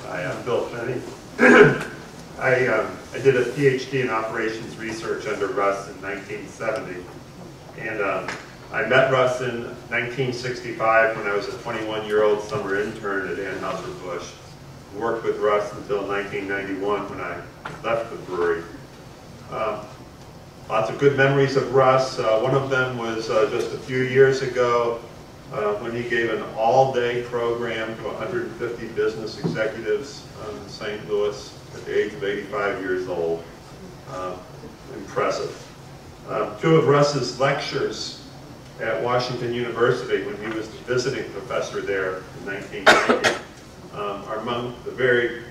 Hi, I'm Bill Finnie. I did a PhD in operations research under Russ in 1970. And I met Russ in 1965 when I was a 21-year-old summer intern at Anheuser-Busch. Worked with Russ until 1991 when I left the brewery. Lots of good memories of Russ. One of them was just a few years ago when he gave an all-day program to 150 business executives in St. Louis at the age of 85 years old. Impressive. Two of Russ's lectures at Washington University when he was the visiting professor there in 1990 are among the very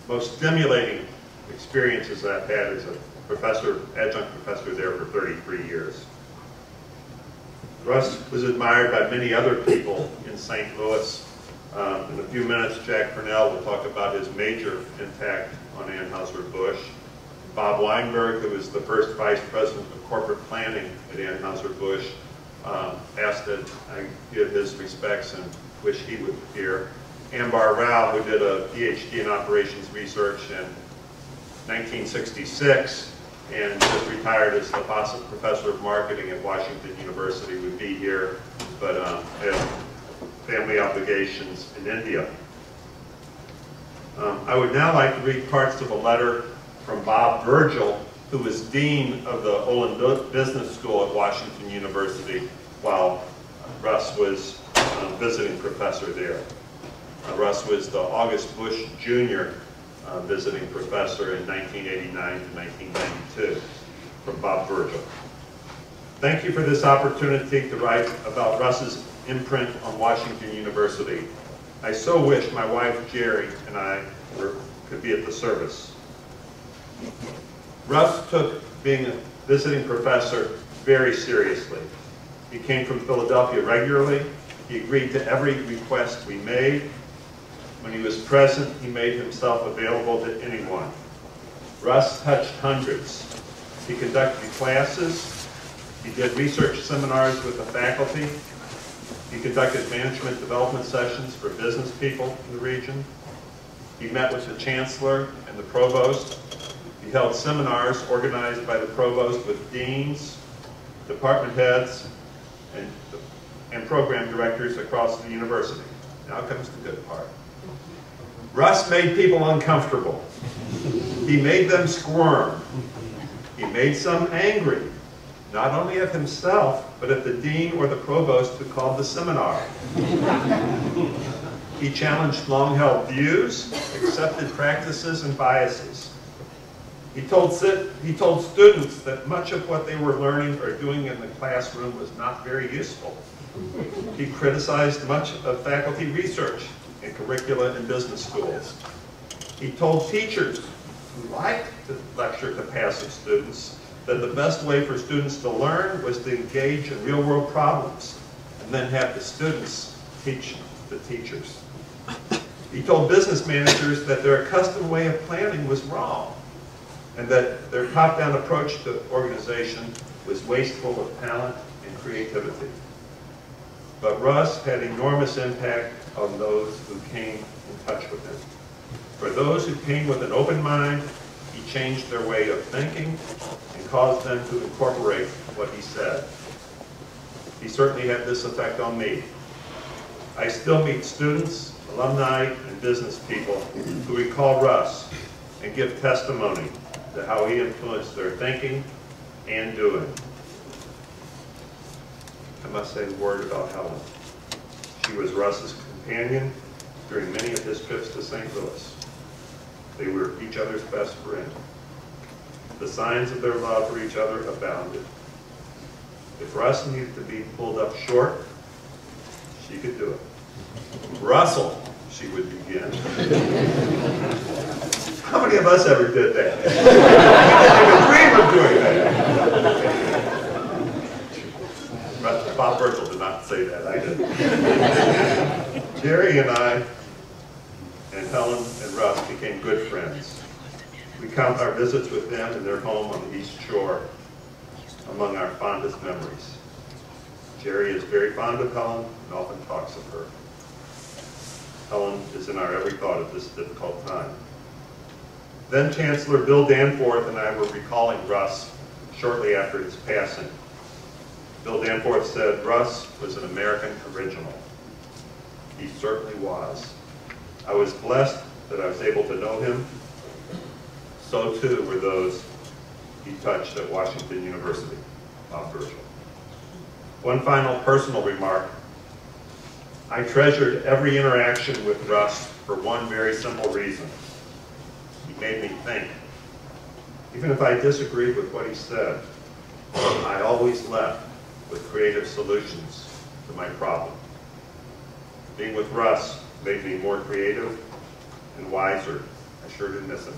most stimulating experiences I've had as a adjunct professor there for 33 years. Russ was admired by many other people in St. Louis. In a few minutes, Jack Purnell will talk about his major impact on Anheuser-Busch. Bob Weinberg, who was the first vice president of corporate planning at Anheuser-Busch, asked that I give his respects and wish he would be here. Ambar Rao, who did a PhD in operations research in 1966 and just retired as the Fawcett Professor of Marketing at Washington University, would be here, but had family obligations in India. I would now like to read parts of a letter from Bob Virgil, who was Dean of the Olin Business School at Washington University while Russ was visiting professor there. Russ was the August Bush Jr. Visiting professor in 1989 to 1992, from Bob Virgil. Thank you for this opportunity to write about Russ's imprint on Washington University. I so wish my wife Jerry and I could be at the service. Russ took being a visiting professor very seriously. He came from Philadelphia regularly. He agreed to every request we made. When he was present, he made himself available to anyone. Russ touched hundreds. He conducted classes. He did research seminars with the faculty. He conducted management development sessions for business people in the region. He met with the chancellor and the provost. He held seminars organized by the provost with deans, department heads, and program directors across the university. Now comes the good part. Russ made people uncomfortable. He made them squirm. He made some angry, not only at himself, but at the dean or the provost who called the seminar. He challenged long-held views, accepted practices, and biases. He told students that much of what they were learning or doing in the classroom was not very useful. He criticized much of faculty research in curricula in business schools. He told teachers who liked to lecture to passive students that the best way for students to learn was to engage in real-world problems and then have the students teach the teachers. He told business managers that their accustomed way of planning was wrong and that their top-down approach to organization was wasteful of talent and creativity. But Russ had enormous impact on those who came in touch with him. For those who came with an open mind, he changed their way of thinking and caused them to incorporate what he said. He certainly had this effect on me. I still meet students, alumni, and business people who recall Russ and give testimony to how he influenced their thinking and doing. I must say a word about Helen. She was Russ's companion during many of his trips to St. Louis. They were each other's best friend. The signs of their love for each other abounded. If Russ needed to be pulled up short, she could do it. Russell, she would begin. How many of us ever did that? We didn't even dream of doing that. Bob Virgil did not say that, I did. Jerry and I and Helen and Russ became good friends. We count our visits with them in their home on the East Shore among our fondest memories. Jerry is very fond of Helen and often talks of her. Helen is in our every thought at this difficult time. Then Chancellor Bill Danforth and I were recalling Russ shortly after his passing. Bill Danforth said Russ was an American original. He certainly was. I was blessed that I was able to know him. So too were those he touched at Washington University. Bob Virgil. One final personal remark. I treasured every interaction with Russ for one very simple reason. He made me think. Even if I disagreed with what he said, I always left with creative solutions to my problem. Being with Russ made me more creative and wiser. I sure did miss him.